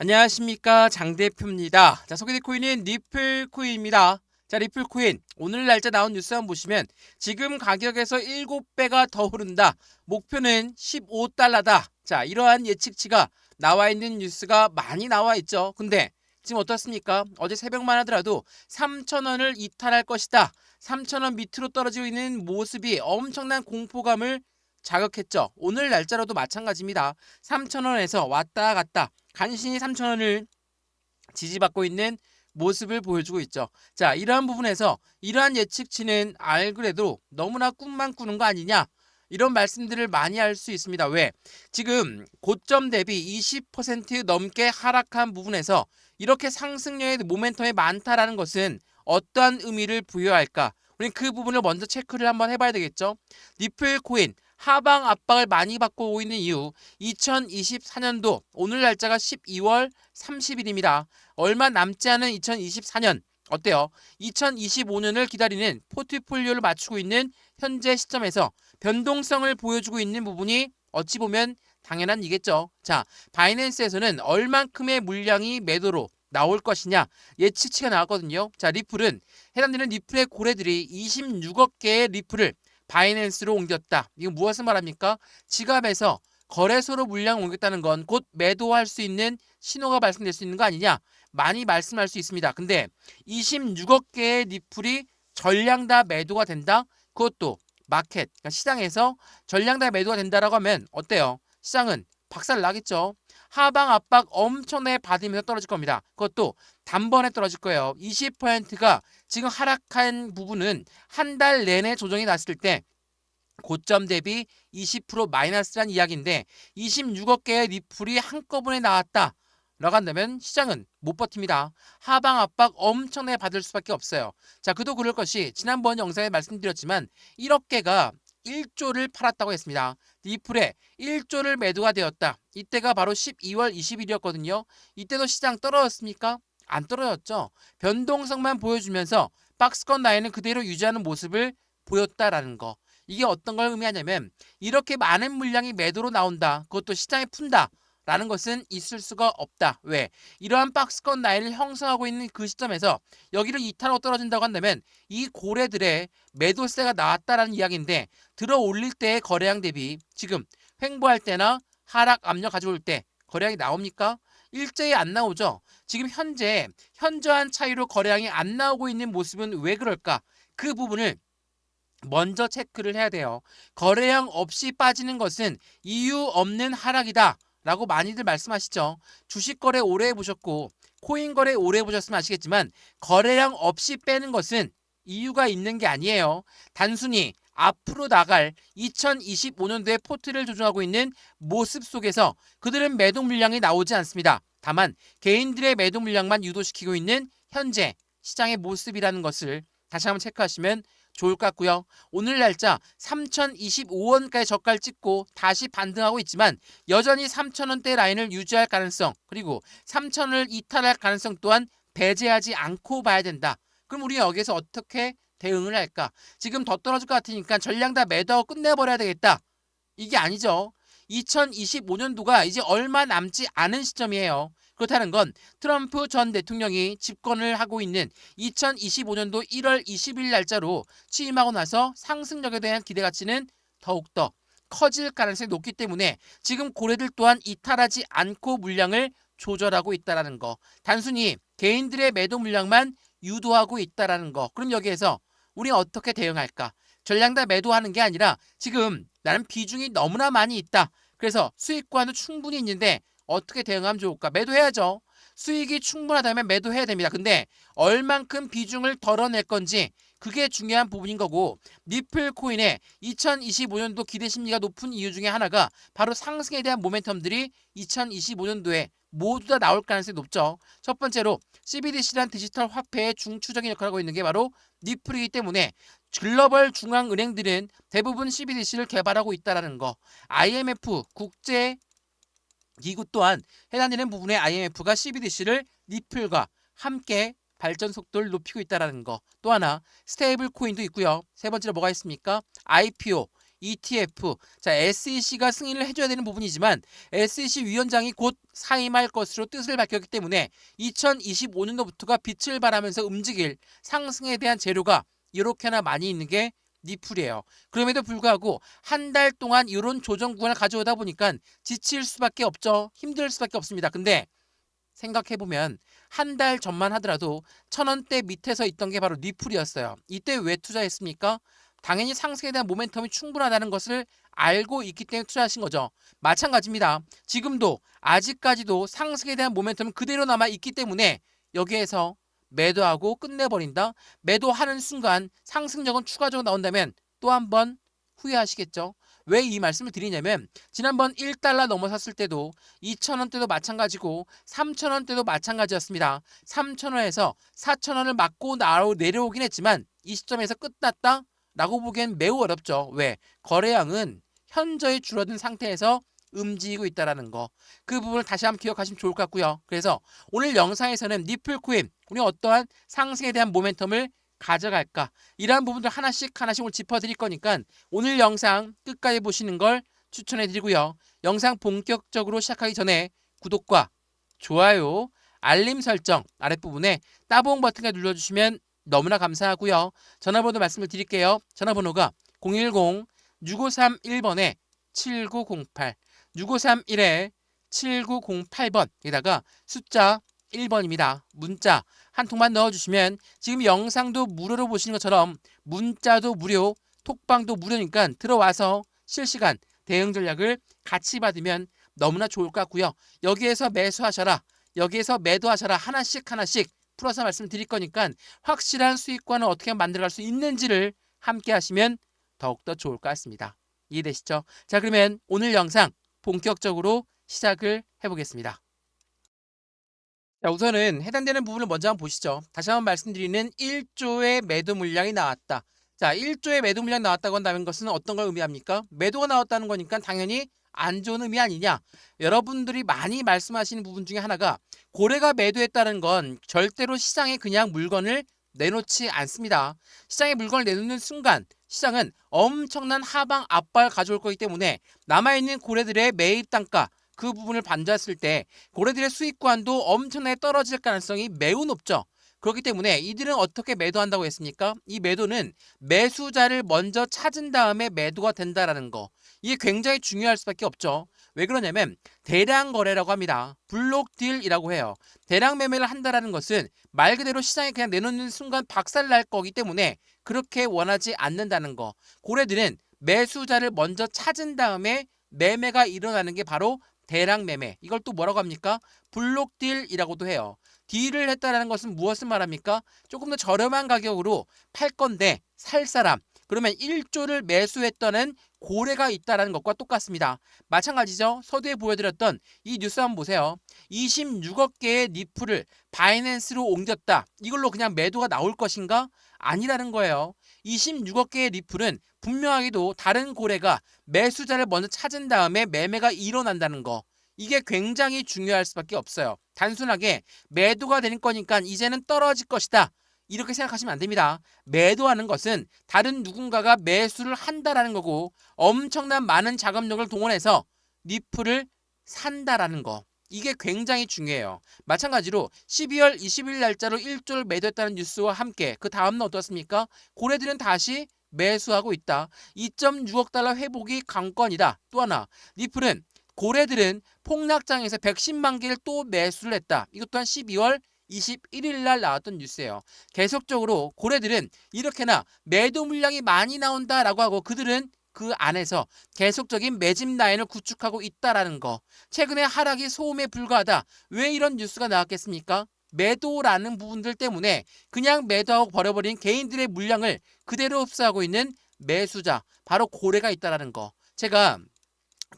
안녕하십니까, 장 대표입니다. 자, 소개될 코인은 리플 코인입니다. 자, 리플 코인 오늘 날짜 나온 뉴스 한번 보시면 지금 가격에서 7배가 더 오른다. 목표는 15달러다. 자, 이러한 예측치가 나와 있는 뉴스가 많이 나와 있죠. 근데 지금 어떻습니까? 어제 새벽만 하더라도 3,000원을 이탈할 것이다. 3,000원 밑으로 떨어지고 있는 모습이 엄청난 공포감을 자극했죠. 오늘 날짜로도 마찬가지입니다. 3,000원에서 왔다 갔다 간신히 3,000원을 지지받고 있는 모습을 보여주고 있죠. 자, 이러한 부분에서 이러한 예측치는 알 그래도 너무나 꿈만 꾸는 거 아니냐, 이런 말씀들을 많이 할 수 있습니다. 왜? 지금 고점 대비 20% 넘게 하락한 부분에서 이렇게 상승률의 모멘텀이 많다라는 것은 어떠한 의미를 부여할까? 우리는 그 부분을 먼저 체크를 한번 해봐야 되겠죠. 리플 코인 하방 압박을 많이 받고 오고 있는 이유, 2024년도 오늘 날짜가 12월 30일입니다. 얼마 남지 않은 2024년 어때요? 2025년을 기다리는 포트폴리오를 맞추고 있는 현재 시점에서 변동성을 보여주고 있는 부분이 어찌 보면 당연한 이겠죠. 자, 바이낸스에서는 얼만큼의 물량이 매도로 나올 것이냐 예측치가 나왔거든요. 자, 리플은 해당되는 리플의 고래들이 26억 개의 리플을 바이낸스로 옮겼다. 이거 무엇을 말합니까? 지갑에서 거래소로 물량을 옮겼다는 건 곧 매도할 수 있는 신호가 발생될 수 있는 거 아니냐, 많이 말씀할 수 있습니다. 근데 26억 개의 리플이 전량 다 매도가 된다? 그것도 마켓, 그러니까 시장에서 전량 다 매도가 된다라고 하면 어때요? 시장은 박살 나겠죠. 하방 압박 엄청나게 받으면서 떨어질 겁니다. 그것도 단번에 떨어질 거예요. 20%가 지금 하락한 부분은 한 달 내내 조정이 났을 때 고점 대비 20% 마이너스란 이야기인데, 26억 개의 리플이 한꺼번에 나왔다 라고 한다면 시장은 못 버팁니다. 하방 압박 엄청나게 받을 수밖에 없어요. 자, 그도 그럴 것이 지난번 영상에 말씀드렸지만 1억 개가 1조를 팔았다고 했습니다. 리플에 1조를 매도가 되었다. 이때가 바로 12월 20일이었거든요. 이때도 시장 떨어졌습니까? 안 떨어졌죠. 변동성만 보여주면서 박스권 라인은 그대로 유지하는 모습을 보였다라는 거. 이게 어떤 걸 의미하냐면 이렇게 많은 물량이 매도로 나온다. 그것도 시장에 푼다. 라는 것은 있을 수가 없다. 왜? 이러한 박스권 라인을 형성하고 있는 그 시점에서 여기를 이탈하고 떨어진다고 한다면 이 고래들의 매도세가 나왔다라는 이야기인데, 들어 올릴 때의 거래량 대비 지금 횡보할 때나 하락 압력 가져올 때 거래량이 나옵니까? 일제히 안 나오죠. 지금 현저한 차이로 거래량이 안 나오고 있는 모습은 왜 그럴까? 그 부분을 먼저 체크를 해야 돼요. 거래량 없이 빠지는 것은 이유 없는 하락이다 라고 많이들 말씀하시죠. 주식 거래 오래 해보셨고 코인 거래 오래 해보셨으면 아시겠지만 거래량 없이 빼는 것은 이유가 있는 게 아니에요. 단순히 앞으로 나갈 2025년도에 포트를 조정하고 있는 모습 속에서 그들은 매도 물량이 나오지 않습니다. 다만 개인들의 매도 물량만 유도시키고 있는 현재 시장의 모습이라는 것을 다시 한번 체크하시면 좋을 것 같고요. 오늘 날짜 3,025원까지 저가를 찍고 다시 반등하고 있지만 여전히 3,000원대 라인을 유지할 가능성, 그리고 3,000원을 이탈할 가능성 또한 배제하지 않고 봐야 된다. 그럼 우리 여기서 어떻게 대응을 할까? 지금 더 떨어질 것 같으니까 전량 다 매도하고 끝내버려야 되겠다. 이게 아니죠. 2025년도가 이제 얼마 남지 않은 시점이에요. 그렇다는 건 트럼프 전 대통령이 집권을 하고 있는 2025년도 1월 20일 날짜로 취임하고 나서 상승력에 대한 기대 가치는 더욱더 커질 가능성이 높기 때문에 지금 고래들 또한 이탈하지 않고 물량을 조절하고 있다는 거. 단순히 개인들의 매도 물량만 유도하고 있다는 거. 그럼 여기에서 우리 어떻게 대응할까? 전량 다 매도하는 게 아니라 지금 나는 비중이 너무나 많이 있다. 그래서 수익과는 충분히 있는데 어떻게 대응하면 좋을까? 매도해야죠. 수익이 충분하다면 매도해야 됩니다. 근데 얼만큼 비중을 덜어낼 건지, 그게 중요한 부분인 거고, 리플 코인의 2025년도 기대 심리가 높은 이유 중에 하나가 바로 상승에 대한 모멘텀들이 2025년도에 모두 다 나올 가능성이 높죠. 첫 번째로 CBDC란 디지털 화폐의 중추적인 역할을 하고 있는 게 바로 리플이기 때문에 글로벌 중앙은행들은 대부분 CBDC를 개발하고 있다는 거. IMF 국제 기구 또한 해당되는 부분의 IMF가 CBDC를 리플과 함께 발전 속도를 높이고 있다는 거. 또 하나 스테이블 코인도 있고요. 세 번째로 뭐가 있습니까? IPO, ETF. 자, SEC가 승인을 해줘야 되는 부분이지만 SEC 위원장이 곧 사임할 것으로 뜻을 밝혔기 때문에 2025년도부터가 빛을 발하면서 움직일 상승에 대한 재료가 이렇게나 많이 있는 게 니플이에요. 그럼에도 불구하고 한 달 동안 이런 조정 구간을 가져오다 보니까 지칠 수밖에 없죠. 힘들 수밖에 없습니다. 근데 생각해보면 한 달 전만 하더라도 1,000원대 밑에서 있던 게 바로 니플이었어요. 이때 왜 투자했습니까? 당연히 상승에 대한 모멘텀이 충분하다는 것을 알고 있기 때문에 투자하신 거죠. 마찬가지입니다. 지금도 아직까지도 상승에 대한 모멘텀은 그대로 남아 있기 때문에 여기에서 매도하고 끝내버린다. 매도하는 순간 상승력은 추가적으로 나온다면 또 한 번 후회하시겠죠. 왜 이 말씀을 드리냐면 지난번 1달러 넘어섰을 때도 2,000원대도 마찬가지고 3,000원대도 마찬가지였습니다. 3,000원에서 4,000원을 맞고 내려오긴 했지만 이 시점에서 끝났다? 라고 보기엔 매우 어렵죠. 왜? 거래량은 현저히 줄어든 상태에서 움직이고 있다는 거. 그 부분을 다시 한번 기억하시면 좋을 것 같고요. 그래서 오늘 영상에서는 니플 코인, 우리 어떠한 상승에 대한 모멘텀을 가져갈까? 이러한 부분들 하나씩 오늘 짚어드릴 거니까 오늘 영상 끝까지 보시는 걸 추천해드리고요. 영상 본격적으로 시작하기 전에 구독과 좋아요, 알림 설정 아랫부분에 따봉 버튼을 눌러주시면 너무나 감사하고요. 전화번호 말씀을 드릴게요. 전화번호가 010-6531번에 7908, 6531-7908번, 여기다가 숫자 1번입니다. 문자 한 통만 넣어주시면 지금 영상도 무료로 보시는 것처럼 문자도 무료, 톡방도 무료니까 들어와서 실시간 대응 전략을 같이 받으면 너무나 좋을 것 같고요. 여기에서 매수하셔라, 여기에서 매도하셔라 하나씩 풀어서 말씀드릴 거니까 확실한 수익관을 어떻게 만들어갈 수 있는지를 함께 하시면 더욱더 좋을 것 같습니다. 이해되시죠? 자, 그러면 오늘 영상 본격적으로 시작을 해보겠습니다. 자, 우선은 해당되는 부분을 먼저 한번 보시죠. 다시 한번 말씀드리는 1조의 매도 물량이 나왔다. 자, 1조의 매도 물량이 나왔다고 한다는 것은 어떤 걸 의미합니까? 매도가 나왔다는 거니까 당연히 안 좋은 의미 아니냐? 여러분들이 많이 말씀하시는 부분 중에 하나가 고래가 매도했다는 건 절대로 시장에 그냥 물건을 내놓지 않습니다. 시장에 물건을 내놓는 순간 시장은 엄청난 하방 압박을 가져올 거기 때문에 남아있는 고래들의 매입 단가, 그 부분을 반자했을 때 고래들의 수익관도 엄청나게 떨어질 가능성이 매우 높죠. 그렇기 때문에 이들은 어떻게 매도한다고 했습니까? 이 매도는 매수자를 먼저 찾은 다음에 매도가 된다라는 거. 이게 굉장히 중요할 수밖에 없죠. 왜 그러냐면 대량 거래라고 합니다. 블록 딜이라고 해요. 대량 매매를 한다라는 것은 말 그대로 시장에 그냥 내놓는 순간 박살날 거기 때문에 그렇게 원하지 않는다는 거. 고래들은 매수자를 먼저 찾은 다음에 매매가 일어나는 게 바로 대량 매매. 이걸 또 뭐라고 합니까? 블록 딜이라고도 해요. 딜을 했다라는 것은 무엇을 말합니까? 조금 더 저렴한 가격으로 팔 건데 살 사람. 그러면 1조를 매수했다는 고래가 있다라는 것과 똑같습니다. 마찬가지죠. 서두에 보여드렸던 이 뉴스 한번 보세요. 26억 개의 니플을 바이낸스로 옮겼다. 이걸로 그냥 매도가 나올 것인가? 아니라는 거예요. 26억 개의 리플은 분명하게도 다른 고래가 매수자를 먼저 찾은 다음에 매매가 일어난다는 거. 이게 굉장히 중요할 수밖에 없어요. 단순하게 매도가 되는 거니까 이제는 떨어질 것이다. 이렇게 생각하시면 안 됩니다. 매도하는 것은 다른 누군가가 매수를 한다라는 거고 엄청난 많은 자금력을 동원해서 니플을 산다라는 거. 이게 굉장히 중요해요. 마찬가지로 12월 20일 날짜로 1조를 매도했다는 뉴스와 함께 그 다음날 어떻습니까? 고래들은 다시 매수하고 있다. 2.6억 달러 회복이 관건이다. 또 하나, 니플은 고래들은 폭락장에서 110만 개를 또 매수를 했다. 이것 또한 12월 21일 날 나왔던 뉴스예요. 계속적으로 고래들은 이렇게나 매도 물량이 많이 나온다라고 하고 그들은 그 안에서 계속적인 매집 라인을 구축하고 있다라는 거. 최근에 하락이 소음에 불과하다. 왜 이런 뉴스가 나왔겠습니까? 매도라는 부분들 때문에 그냥 매도하고 버려버린 개인들의 물량을 그대로 흡수하고 있는 매수자, 바로 고래가 있다라는 거. 제가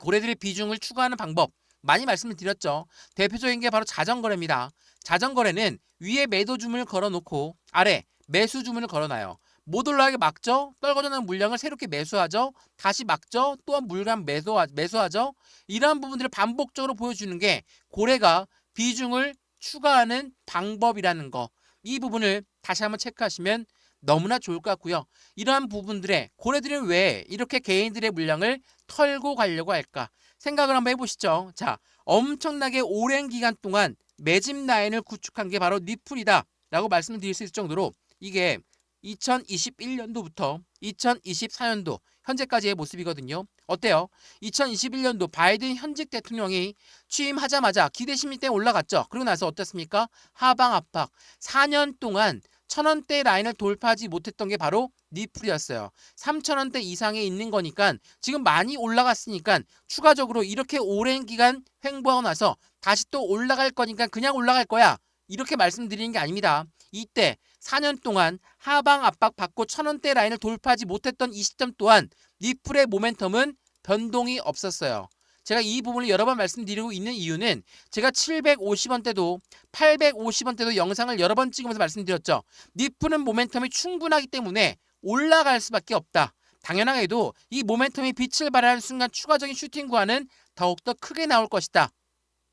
고래들의 비중을 추가하는 방법 많이 말씀을 드렸죠. 대표적인 게 바로 자전거래입니다. 자전거래는 위에 매도 주문을 걸어놓고 아래 매수 주문을 걸어놔요. 못 올라가게 막죠. 떨궈져 나온 물량을 새롭게 매수하죠. 다시 막죠. 또한 물량 매수하죠. 이러한 부분들을 반복적으로 보여주는 게 고래가 비중을 추가하는 방법이라는 거. 이 부분을 다시 한번 체크하시면 너무나 좋을 것 같고요. 이러한 부분들에 고래들은 왜 이렇게 개인들의 물량을 털고 가려고 할까? 생각을 한번 해보시죠. 자, 엄청나게 오랜 기간 동안 매집 라인을 구축한 게 바로 니플이다 라고 말씀드릴 수 있을 정도로 이게 2021년도부터 2024년도 현재까지의 모습이거든요. 어때요? 2021년도 바이든 현직 대통령이 취임하자마자 기대 심리 때문에 올라갔죠. 그러고 나서 어떻습니까? 하방 압박. 4년 동안 1,000원대 라인을 돌파하지 못했던 게 바로 니플이었어요. 3,000원대 이상에 있는 거니까 지금 많이 올라갔으니까 추가적으로 이렇게 오랜 기간 횡보하고 나서 다시 또 올라갈 거니까 그냥 올라갈 거야. 이렇게 말씀드리는 게 아닙니다. 이때 4년 동안 하방 압박 받고 1,000원대 라인을 돌파하지 못했던 이 시점 또한 니플의 모멘텀은 변동이 없었어요. 제가 이 부분을 여러 번 말씀드리고 있는 이유는 제가 750원대도 850원대도 영상을 여러 번 찍으면서 말씀드렸죠. 니플은 모멘텀이 충분하기 때문에 올라갈 수밖에 없다. 당연하게도 이 모멘텀이 빛을 발하는 순간 추가적인 슈팅 구간은 더욱더 크게 나올 것이다.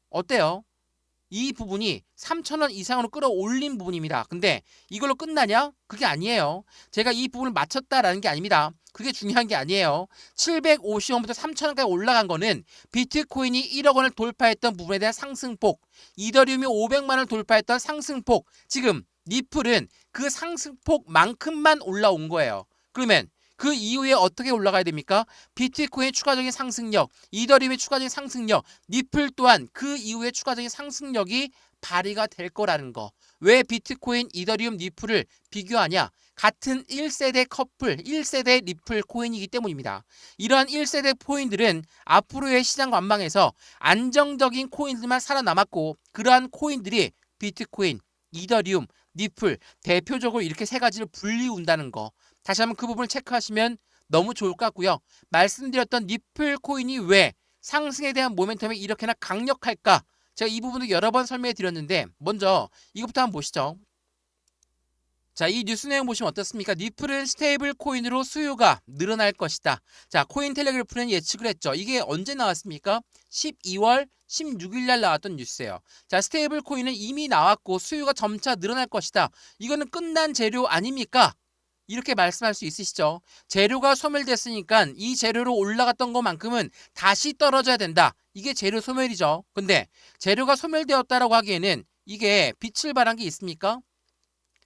어때요? 이 부분이 3,000원 이상으로 끌어올린 부분입니다. 근데 이걸로 끝나냐? 그게 아니에요. 제가 이 부분을 맞췄다라는 게 아닙니다. 그게 중요한 게 아니에요. 750원부터 3,000원까지 올라간 거는 비트코인이 1억 원을 돌파했던 부분에 대한 상승폭, 이더리움이 500만 원을 돌파했던 상승폭, 지금 니플은 그 상승폭만큼만 올라온 거예요. 그러면 그 이후에 어떻게 올라가야 됩니까? 비트코인의 추가적인 상승력, 이더리움의 추가적인 상승력, 니플 또한 그 이후에 추가적인 상승력이 발휘가 될 거라는 거. 왜 비트코인, 이더리움, 니플을 비교하냐? 같은 1세대 커플, 1세대 니플 코인이기 때문입니다. 이러한 1세대 코인들은 앞으로의 시장 관망에서 안정적인 코인들만 살아남았고 그러한 코인들이 비트코인, 이더리움, 니플 대표적으로 이렇게 세 가지를 분리운다는 거. 다시 한번 그 부분을 체크하시면 너무 좋을 것 같고요. 말씀드렸던 니플 코인이 왜 상승에 대한 모멘텀이 이렇게나 강력할까? 제가 이 부분도 여러 번 설명해 드렸는데 먼저 이것부터 한번 보시죠. 자, 이 뉴스 내용 보시면 어떻습니까? 니플은 스테이블 코인으로 수요가 늘어날 것이다. 자, 코인텔레그래프는 예측을 했죠. 이게 언제 나왔습니까? 12월 16일 날 나왔던 뉴스예요. 자, 스테이블 코인은 이미 나왔고 수요가 점차 늘어날 것이다. 이거는 끝난 재료 아닙니까? 이렇게 말씀할 수 있으시죠? 재료가 소멸됐으니까 이 재료로 올라갔던 것만큼은 다시 떨어져야 된다. 이게 재료 소멸이죠. 근데 재료가 소멸되었다라고 하기에는 이게 빛을 발한 게 있습니까?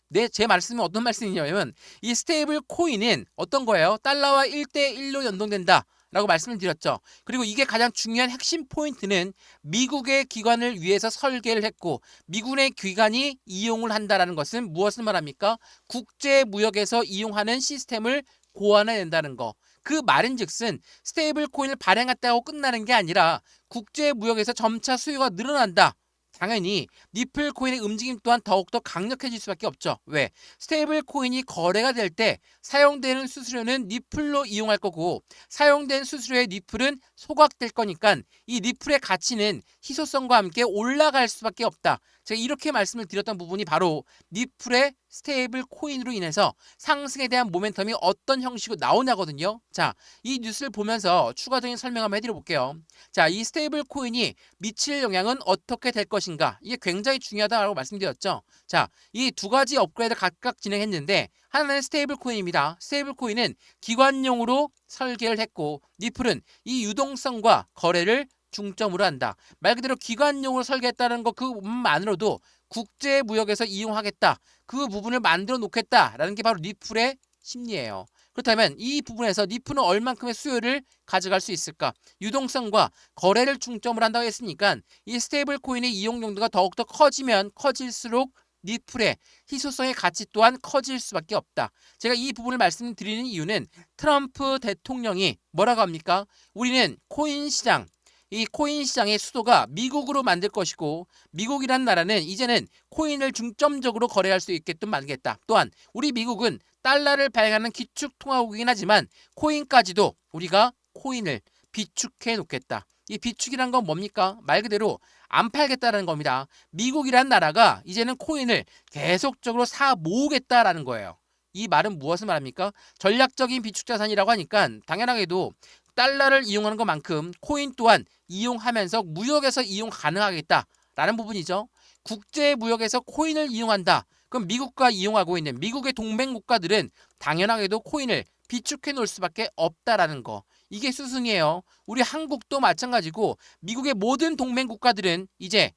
네, 제 말씀은 어떤 말씀이냐면 이 스테이블 코인은 어떤 거예요? 달러와 1대1로 연동된다 라고 말씀을 드렸죠. 그리고 이게 가장 중요한 핵심 포인트는 미국의 기관을 위해서 설계를 했고 미국의 기관이 이용을 한다는 것은 무엇을 말합니까? 국제무역에서 이용하는 시스템을 고안해낸다는 거. 그 말인즉슨 스테이블 코인을 발행했다고 끝나는 게 아니라 국제무역에서 점차 수요가 늘어난다. 당연히 니플 코인의 움직임 또한 더욱더 강력해질 수밖에 없죠. 왜? 스테이블 코인이 거래가 될 때 사용되는 수수료는 니플로 이용할 거고 사용된 수수료의 니플은 소각될 거니까 이 니플의 가치는 희소성과 함께 올라갈 수밖에 없다. 제가 이렇게 말씀을 드렸던 부분이 바로 니플의 스테이블 코인으로 인해서 상승에 대한 모멘텀이 어떤 형식으로 나오냐거든요. 자, 이 뉴스를 보면서 추가적인 설명 한번 해드려 볼게요. 자, 이 스테이블 코인이 미칠 영향은 어떻게 될 것인가? 이게 굉장히 중요하다고 말씀드렸죠. 자, 이 두 가지 업그레이드 각각 진행했는데 하나는 스테이블 코인입니다. 스테이블 코인은 기관용으로 설계를 했고 니플은 이 유동성과 거래를 중점으로 한다. 말 그대로 기관용으로 설계했다는 거 그 부분만으로도 국제무역에서 이용하겠다. 그 부분을 만들어 놓겠다라는 게 바로 니플의 심리예요. 그렇다면 이 부분에서 니플은 얼만큼의 수요를 가져갈 수 있을까? 유동성과 거래를 중점으로 한다고 했으니까 이 스테이블 코인의 이용 용도가 더욱더 커지면 커질수록 니플의 희소성의 가치 또한 커질 수밖에 없다. 제가 이 부분을 말씀드리는 이유는 트럼프 대통령이 뭐라고 합니까? 우리는 코인 시장, 이 코인 시장의 수도가 미국으로 만들 것이고 미국이란 나라는 이제는 코인을 중점적으로 거래할 수 있게끔 만들겠다. 또한 우리 미국은 달러를 발행하는 기축통화국이긴 하지만 코인까지도 우리가 코인을 비축해 놓겠다. 이 비축이란 건 뭡니까? 말 그대로 안 팔겠다는 겁니다. 미국이란 나라가 이제는 코인을 계속적으로 사 모으겠다라는 거예요. 이 말은 무엇을 말합니까? 전략적인 비축자산이라고 하니까 당연하게도 달러를 이용하는 것만큼 코인 또한 이용하면서 무역에서 이용 가능하겠다라는 부분이죠. 국제 무역에서 코인을 이용한다. 그럼 미국과 이용하고 있는 미국의 동맹 국가들은 당연하게도 코인을 비축해 놓을 수밖에 없다라는 거. 이게 스승이에요. 우리 한국도 마찬가지고 미국의 모든 동맹 국가들은 이제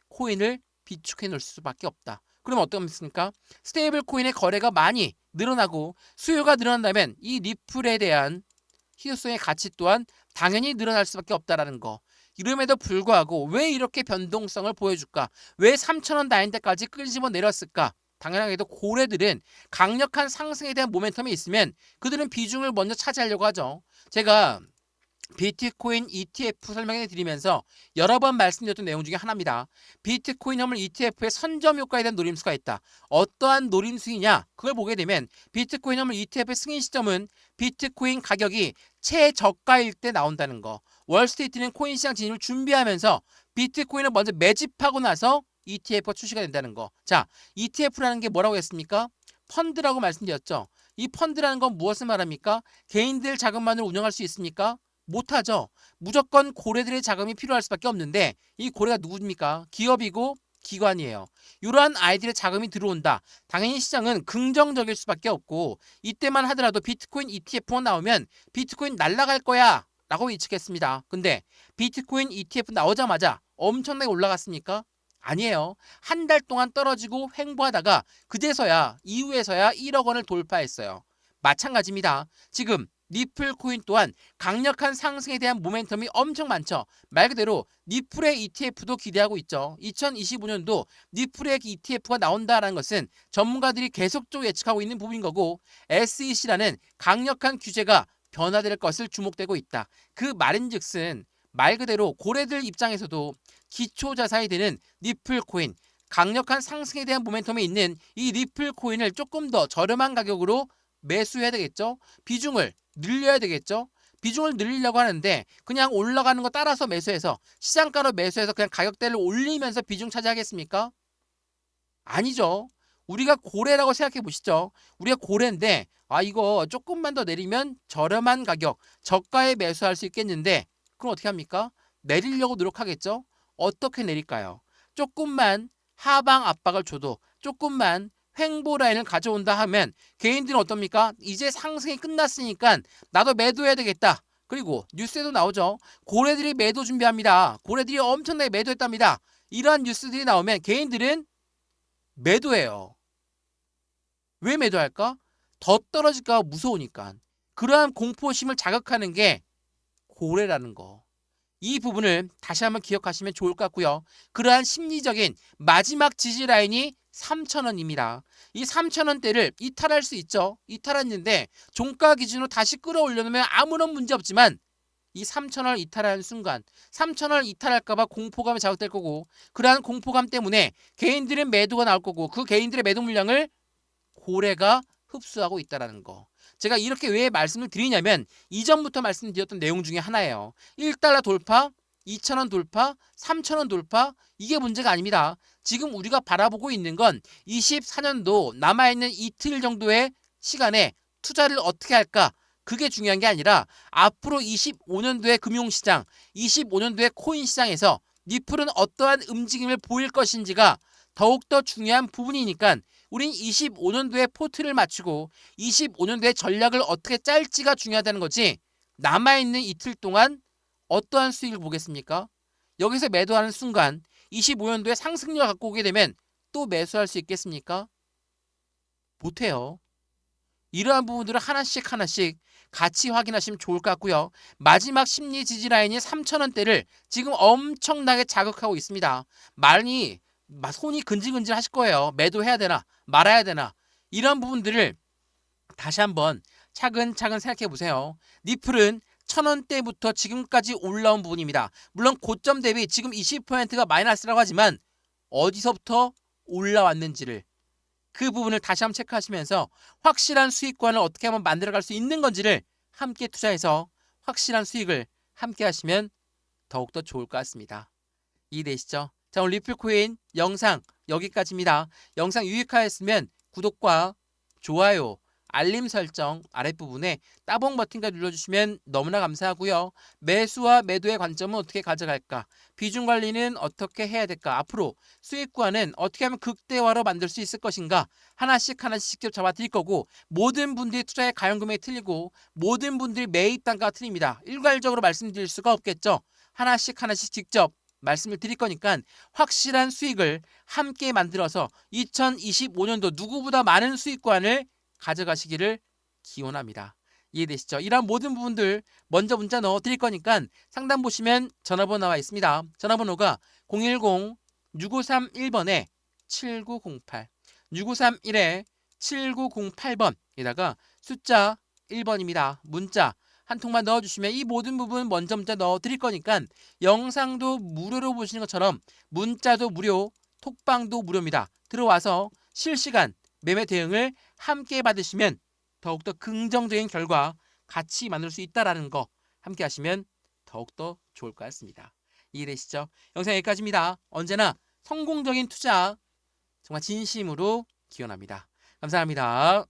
코인을 비축해 놓을 수밖에 없다. 그럼 어떻습니까? 스테이블 코인의 거래가 많이 늘어나고 수요가 늘어난다면 이 리플에 대한 희소성의 가치 또한 당연히 늘어날 수밖에 없다라는 거. 이름에도 불구하고 왜 이렇게 변동성을 보여줄까? 왜 3,000원 라인 때까지 끄집어 내렸을까? 당연하게도 고래들은 강력한 상승에 대한 모멘텀이 있으면 그들은 비중을 먼저 차지하려고 하죠. 제가 비트코인 ETF 설명해 드리면서 여러 번 말씀드렸던 내용 중에 하나입니다. 비트코인 화물 ETF의 선점 효과에 대한 노림수가 있다. 어떠한 노림수이냐? 그걸 보게 되면 비트코인 화물 ETF의 승인 시점은 비트코인 가격이 최저가일 때 나온다는 거. 월스트리트는 코인 시장 진입을 준비하면서 비트코인을 먼저 매집하고 나서 ETF가 출시가 된다는 거. 자, ETF라는 게 뭐라고 했습니까? 펀드라고 말씀드렸죠. 이 펀드라는 건 무엇을 말합니까? 개인들 자금만으로 운영할 수 있습니까? 못하죠. 무조건 고래들의 자금이 필요할 수밖에 없는데 이 고래가 누구입니까? 기업이고 기관이에요. 이러한 아이들의 자금이 들어온다. 당연히 시장은 긍정적일 수밖에 없고 이때만 하더라도 비트코인 ETF가 나오면 비트코인 날아갈 거야 라고 예측했습니다. 근데 비트코인 ETF 나오자마자 엄청나게 올라갔습니까? 아니에요. 한 달 동안 떨어지고 횡보하다가 그제서야 이후에서야 1억 원을 돌파했어요. 마찬가지입니다. 지금 니플 코인 또한 강력한 상승에 대한 모멘텀이 엄청 많죠. 말 그대로 니플의 ETF도 기대하고 있죠. 2025년도 니플의 ETF가 나온다는 것은 전문가들이 계속적으로 예측하고 있는 부분인 거고 SEC라는 강력한 규제가 변화될 것을 주목되고 있다. 그 말인즉슨 말 그대로 고래들 입장에서도 기초자산이 되는 니플 코인, 강력한 상승에 대한 모멘텀이 있는 이 니플 코인을 조금 더 저렴한 가격으로 매수해야 되겠죠. 비중을 늘려야 되겠죠. 비중을 늘리려고 하는데 그냥 올라가는 거 따라서 매수해서 시장가로 매수해서 그냥 가격대를 올리면서 비중 차지하겠습니까? 아니죠. 우리가 고래라고 생각해 보시죠. 우리가 고래인데 이거 조금만 더 내리면 저렴한 가격, 저가에 매수할 수 있겠는데 그럼 어떻게 합니까? 내리려고 노력하겠죠. 어떻게 내릴까요? 조금만 하방 압박을 줘도 조금만 횡보 라인을 가져온다 하면 개인들은 어떻습니까? 이제 상승이 끝났으니까 나도 매도해야 되겠다. 그리고 뉴스에도 나오죠. 고래들이 매도 준비합니다. 고래들이 엄청나게 매도했답니다. 이러한 뉴스들이 나오면 개인들은 매도해요. 왜 매도할까? 더 떨어질까 무서우니까. 그러한 공포심을 자극하는 게 고래라는 거. 이 부분을 다시 한번 기억하시면 좋을 것 같고요. 그러한 심리적인 마지막 지지 라인이 3,000원입니다. 이 3,000원대를 이탈할 수 있죠. 이탈했는데 종가 기준으로 다시 끌어올려놓으면 아무런 문제 없지만 이 3,000원을 이탈하는 순간 3,000원을 이탈할까 봐 공포감이 자극될 거고 그러한 공포감 때문에 개인들의 매도가 나올 거고 그 개인들의 매도 물량을 고래가 흡수하고 있다는 거. 제가 이렇게 왜 말씀을 드리냐면 이전부터 말씀드렸던 내용 중에 하나예요. 1달러 돌파, 2,000원 돌파, 3,000원 돌파 이게 문제가 아닙니다. 지금 우리가 바라보고 있는 건 24년도 남아있는 이틀 정도의 시간에 투자를 어떻게 할까? 그게 중요한 게 아니라 앞으로 25년도의 금융시장, 25년도의 코인시장에서 니플은 어떠한 움직임을 보일 것인지가 더욱더 중요한 부분이니까 우린 25년도에 포트를 맞추고 25년도에 전략을 어떻게 짤지가 중요하다는 거지 남아있는 이틀 동안 어떠한 수익을 보겠습니까? 여기서 매도하는 순간 25년도에 상승률을 갖고 오게 되면 또 매수할 수 있겠습니까? 못해요. 이러한 부분들을 하나씩 하나씩 같이 확인하시면 좋을 것 같고요. 마지막 심리 지지 라인이 3,000원대를 지금 엄청나게 자극하고 있습니다. 많이 손이 근질근질 하실 거예요. 매도해야 되나 말아야 되나 이런 부분들을 다시 한번 차근차근 생각해 보세요. 니플은 1,000원대부터 지금까지 올라온 부분입니다. 물론 고점 대비 지금 20%가 마이너스라고 하지만 어디서부터 올라왔는지를 그 부분을 다시 한번 체크하시면서 확실한 수익관을 어떻게 한번 만들어갈 수 있는 건지를 함께 투자해서 확실한 수익을 함께 하시면 더욱더 좋을 것 같습니다. 이해되시죠? 자, 오늘 리플코인 영상 여기까지입니다. 영상 유익하였으면 구독과 좋아요, 알림 설정 아랫부분에 따봉 버튼까지 눌러주시면 너무나 감사하고요. 매수와 매도의 관점은 어떻게 가져갈까? 비중 관리는 어떻게 해야 될까? 앞으로 수익 구간은 어떻게 하면 극대화로 만들 수 있을 것인가? 하나씩 직접 잡아드릴 거고 모든 분들이 투자의 가용금액이 틀리고 모든 분들이 매입 단가가 틀립니다. 일괄적으로 말씀드릴 수가 없겠죠. 하나씩 직접 말씀을 드릴 거니까 확실한 수익을 함께 만들어서 2025년도 누구보다 많은 수익 구간을 가져가시기를 기원합니다. 이해되시죠? 이러한 모든 부분들 먼저 문자 넣어 드릴 거니까 상담 보시면 전화번호 나와 있습니다. 전화번호가 010-6531번에 7908 6931에 7908번에다가 숫자 1번입니다. 문자 한 통만 넣어주시면 이 모든 부분 먼저 문자 넣어 드릴 거니까 영상도 무료로 보시는 것처럼 문자도 무료, 톡방도 무료입니다. 들어와서 실시간 매매 대응을 함께 받으시면 더욱더 긍정적인 결과 같이 만들 수 있다는 거 함께 하시면 더욱더 좋을 것 같습니다. 이해되시죠? 영상 여기까지입니다. 언제나 성공적인 투자 정말 진심으로 기원합니다. 감사합니다.